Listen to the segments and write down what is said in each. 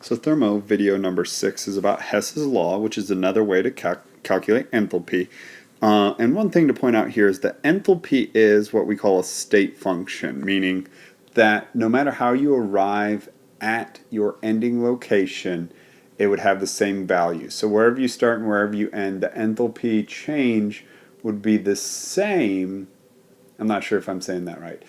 So Thermo video number 6 is about Hess's law, which is another way to calculate enthalpy. And one thing to point out here is that enthalpy is what we call a state function, meaning that no matter how you arrive at your ending location, it would have the same value. So wherever you start and wherever you end, the enthalpy change would be the same. I'm not sure if I'm saying that right.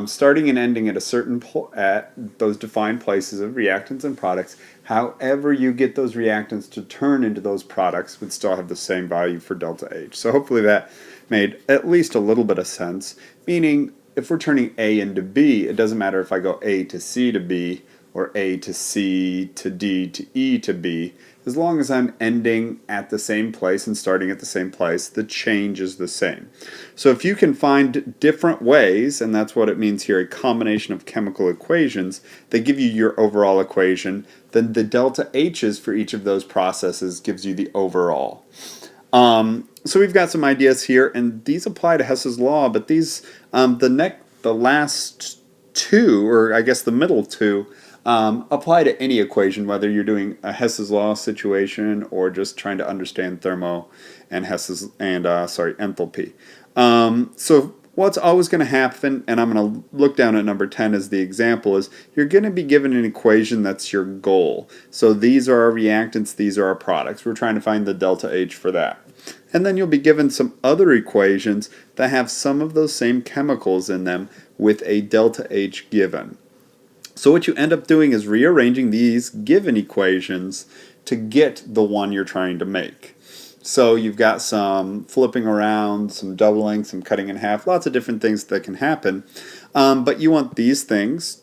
Starting and ending at a certain at those defined places of reactants and products, however you get those reactants to turn into those products would still have the same value for delta H. So hopefully that made at least a little bit of sense, meaning if we're turning A into B, it doesn't matter if I go A to C to B or A to C to D to E to B. As long as I'm ending at the same place and starting at the same place, the change is the same. So if you can find different ways, and that's what it means here, a combination of chemical equations that give you your overall equation, then the delta H's for each of those processes gives you the overall. So we've got some ideas here, and these apply to Hess's law, but these, the last two, or I guess the middle two, apply to any equation, whether you're doing a Hess's law situation or just trying to understand thermo and enthalpy. So what's always going to happen, and I'm going to look down at number 10 as the example, is you're going to be given an equation that's your goal. So these are our reactants, these are our products. We're trying to find the delta H for that. And then you'll be given some other equations that have some of those same chemicals in them with a delta H given. So what you end up doing is rearranging these given equations to get the one you're trying to make. So you've got some flipping around, some doubling, some cutting in half, lots of different things that can happen. But you want these things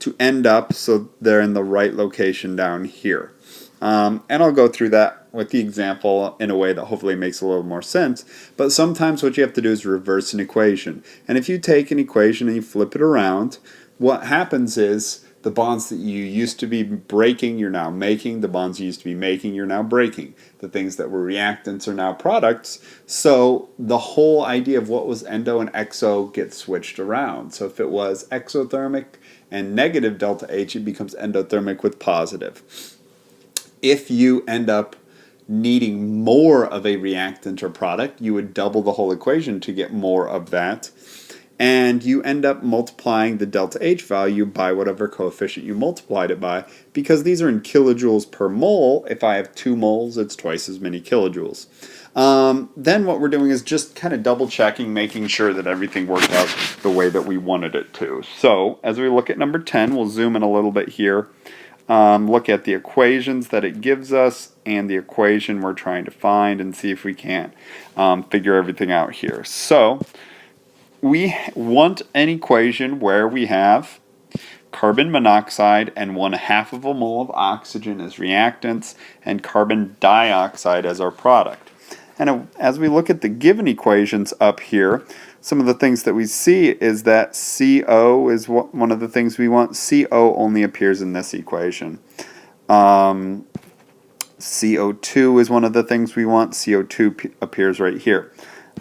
to end up so they're in the right location down here. And I'll go through that with the example in a way that hopefully makes a little more sense. But sometimes what you have to do is reverse an equation. And if you take an equation and you flip it around, what happens is the bonds that you used to be breaking, you're now making. The bonds you used to be making, you're now breaking. The things that were reactants are now products. So the whole idea of what was endo and exo gets switched around. So if it was exothermic and negative delta H, it becomes endothermic with positive. If you end up needing more of a reactant or product, you would double the whole equation to get more of that. And you end up multiplying the delta H value by whatever coefficient you multiplied it by, because these are in kilojoules per mole. If I have 2 moles, it's twice as many kilojoules. Then what we're doing is just kind of double checking, making sure that everything worked out the way that we wanted it to. So as we look at number 10, we'll zoom in a little bit here. Look at the equations that it gives us and the equation we're trying to find and see if we can't figure everything out here. So we want an equation where we have carbon monoxide and 1/2 of a mole of oxygen as reactants and carbon dioxide as our product. And as we look at the given equations up here, some of the things that we see is that CO is one of the things we want. CO only appears in this equation. CO2 is one of the things we want. CO2 appears right here.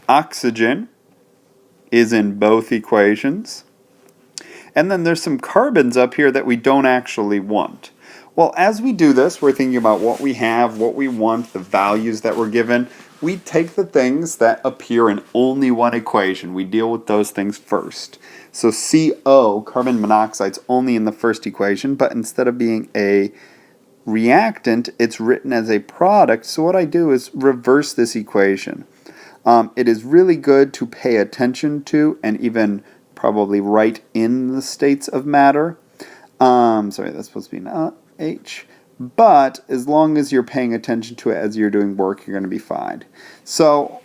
Oxygen is in both equations. And then there's some carbons up here that we don't actually want. Well, as we do this, we're thinking about what we have, what we want, the values that we're given. We take the things that appear in only one equation. We deal with those things first. So CO, carbon monoxide, is only in the first equation, but instead of being a reactant, it's written as a product. So what I do is reverse this equation. It is really good to pay attention to and even probably write in the states of matter. Sorry, that's supposed to be not H. But as long as you're paying attention to it as you're doing work, you're going to be fine. So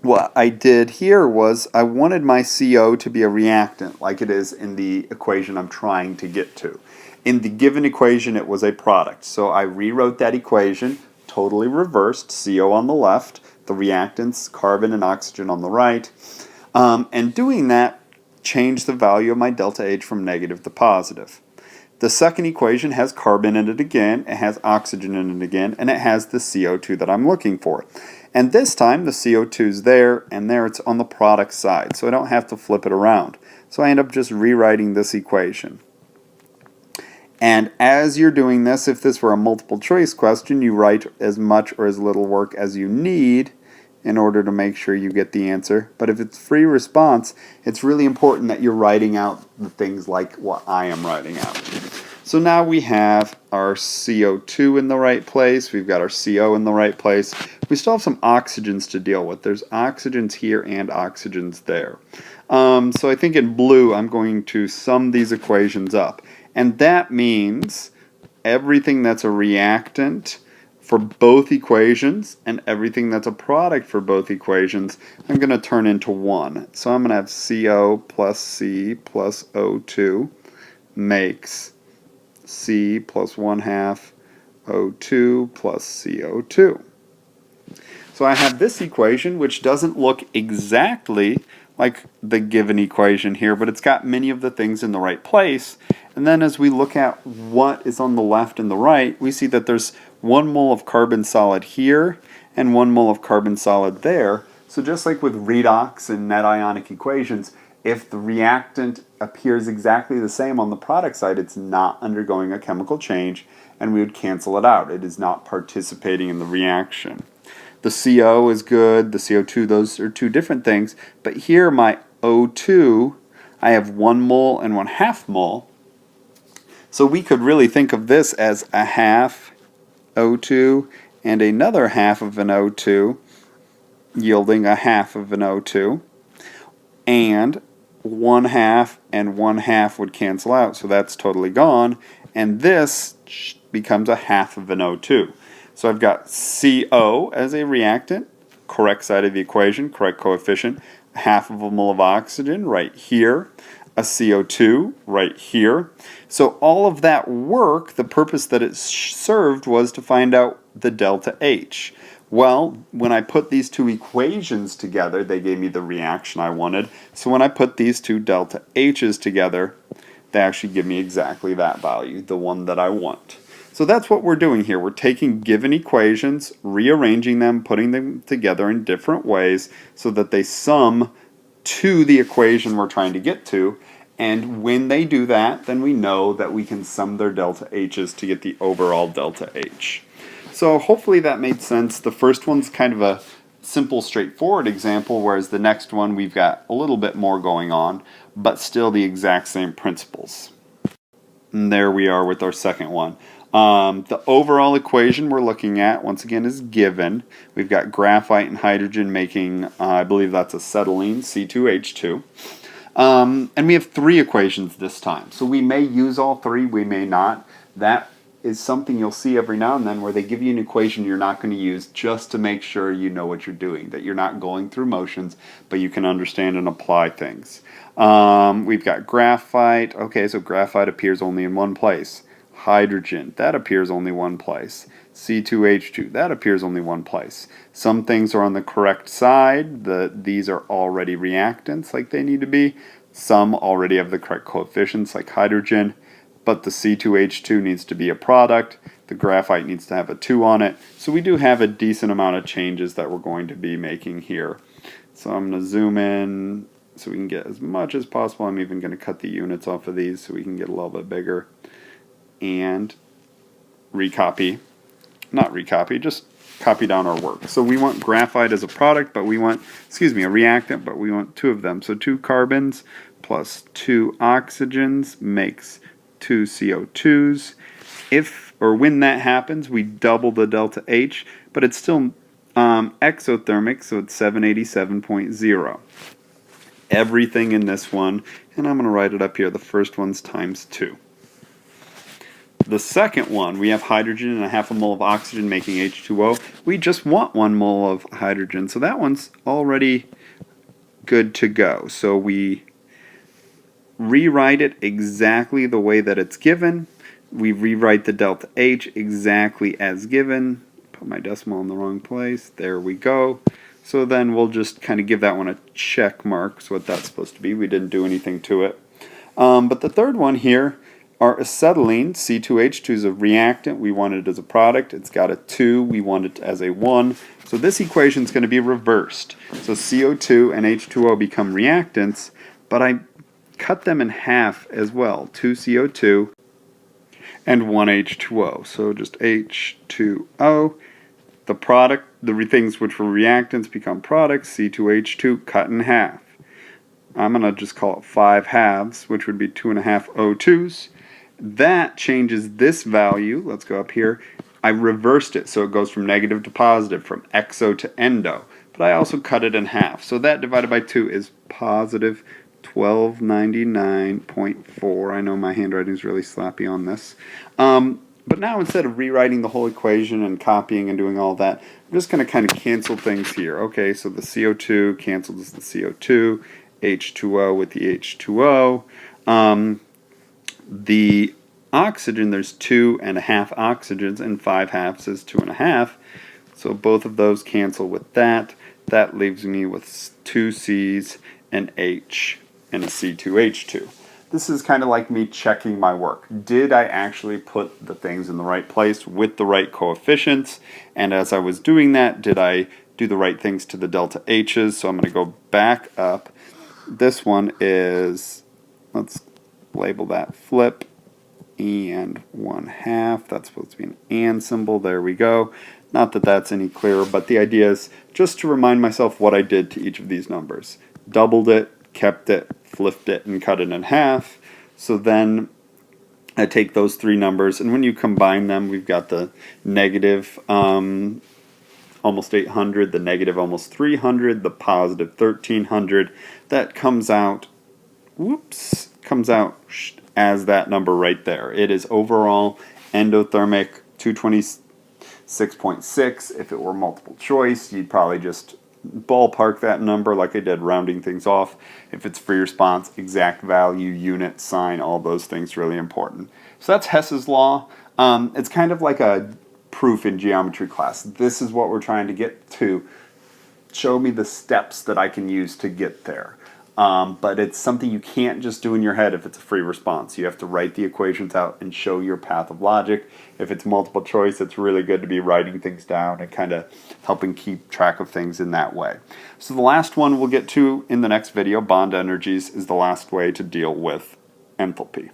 what I did here was I wanted my CO to be a reactant like it is in the equation I'm trying to get to. In the given equation, it was a product. So I rewrote that equation, totally reversed, CO on the left, the reactants, carbon and oxygen on the right. And doing that changed the value of my delta H from negative to positive. The second equation has carbon in it again, it has oxygen in it again, and it has the CO2 that I'm looking for. And this time the CO2 is there, and there it's on the product side, so I don't have to flip it around. So I end up just rewriting this equation. And as you're doing this, if this were a multiple choice question, you write as much or as little work as you need in order to make sure you get the answer. But if it's free response, it's really important that you're writing out the things like what I am writing out. So now we have our CO2 in the right place. We've got our CO in the right place. We still have some oxygens to deal with. There's oxygens here and oxygens there. So I think in blue, I'm going to sum these equations up. And that means everything that's a reactant for both equations and everything that's a product for both equations, I'm going to turn into 1. So I'm going to have CO plus C plus O2 makes C plus 1/2 O2 plus CO2. So I have this equation, which doesn't look exactly like the given equation here, but it's got many of the things in the right place. And then as we look at what is on the left and the right, we see that there's 1 mole of carbon solid here and 1 mole of carbon solid there. So just like with redox and net ionic equations, if the reactant appears exactly the same on the product side, it's not undergoing a chemical change, and we would cancel it out. It is not participating in the reaction. The CO is good, the CO2, those are two different things. But here my O2, I have 1 mole and 1/2 mole. So we could really think of this as a half O2 and another half of an O2, yielding a half of an O2. And 1/2 and 1/2 would cancel out, so that's totally gone. And this becomes a half of an O2. So I've got CO as a reactant, correct side of the equation, correct coefficient, half of a mole of oxygen right here, a CO2 right here. So all of that work, the purpose that it served was to find out the delta H. Well, when I put these two equations together, they gave me the reaction I wanted. So when I put these two delta H's together, they actually give me exactly that value, the one that I want. So that's what we're doing here. We're taking given equations, rearranging them, putting them together in different ways so that they sum to the equation we're trying to get to. And when they do that, then we know that we can sum their delta H's to get the overall delta H. So hopefully that made sense. The first one's kind of a simple, straightforward example, whereas the next one we've got a little bit more going on, but still the exact same principles. And there we are with our second one. The overall equation we're looking at, once again, is given. We've got graphite and hydrogen making, I believe that's acetylene, C2H2. And we have 3 equations this time. So we may use all 3, we may not. That is something you'll see every now and then where they give you an equation you're not going to use just to make sure you know what you're doing, that you're not going through motions, but you can understand and apply things. We've got graphite. Okay, so graphite appears only in one place. Hydrogen, that appears only one place. C2H2, that appears only one place. Some things are on the correct side. These are already reactants like they need to be. Some already have the correct coefficients like hydrogen, but the C2H2 needs to be a product. The graphite needs to have a 2 on it. So we do have a decent amount of changes that we're going to be making here. So I'm going to zoom in so we can get as much as possible. I'm even going to cut the units off of these so we can get a little bit bigger. And recopy, not recopy, just copy down our work. So we want graphite as a product, but we want, a reactant, but we want 2 of them. So 2 carbons plus 2 oxygens makes 2 CO2s. If or when that happens, we double the delta H, but it's still exothermic, so it's 787.0. Everything in this one, and I'm going to write it up here, the first one's times 2. The second one, we have hydrogen and a half a mole of oxygen making H2O. We just want 1 mole of hydrogen, so that one's already good to go. So we rewrite it exactly the way that it's given. We rewrite the delta H exactly as given. Put my decimal in the wrong place. There we go. So then we'll just kind of give that one a check mark. So what that's supposed to be. We didn't do anything to it. But the third one here, our acetylene, C2H2 is a reactant. We want it as a product. It's got a 2. We want it as a 1. So this equation is going to be reversed. So CO2 and H2O become reactants, but I cut them in half as well. 2 CO2 and one H2O. So just H2O. The product, the things which were reactants become products, C2H2 cut in half. I'm going to just call it 5 halves, which would be 2.5 O2s. That changes this value. Let's go up here. I reversed it, so it goes from negative to positive, from exo to endo. But I also cut it in half. So that divided by 2 is positive 1299.4. I know my handwriting is really sloppy on this. But now instead of rewriting the whole equation and copying and doing all that, I'm just going to kind of cancel things here. Okay, so the CO2 cancels the CO2, H2O with the H2O. The oxygen, there's 2.5 oxygens, and 5 halves is 2.5. So both of those cancel with that. That leaves me with 2 C's, an H, and a C2H2. This is kind of like me checking my work. Did I actually put the things in the right place with the right coefficients? And as I was doing that, did I do the right things to the delta H's? So I'm going to go back up. This one is, let's label that flip, and 1/2. That's supposed to be an and symbol. There we go. Not that that's any clearer, but the idea is just to remind myself what I did to each of these numbers. Doubled it, kept it, flipped it, and cut it in half. So then I take those 3 numbers, and when you combine them, we've got the negative almost 800, the negative almost 300, the positive 1300. That comes out, as that number right there. It is overall endothermic 226.6. If it were multiple choice, you'd probably just ballpark that number like I did, rounding things off. If it's free response, exact value, unit, sign, all those things really important. So that's Hess's law. It's kind of like a proof in geometry class. This is what we're trying to get to. Show me the steps that I can use to get there. But it's something you can't just do in your head if it's a free response. You have to write the equations out and show your path of logic. If it's multiple choice, it's really good to be writing things down and kind of helping keep track of things in that way. So the last one we'll get to in the next video, bond energies, is the last way to deal with enthalpy.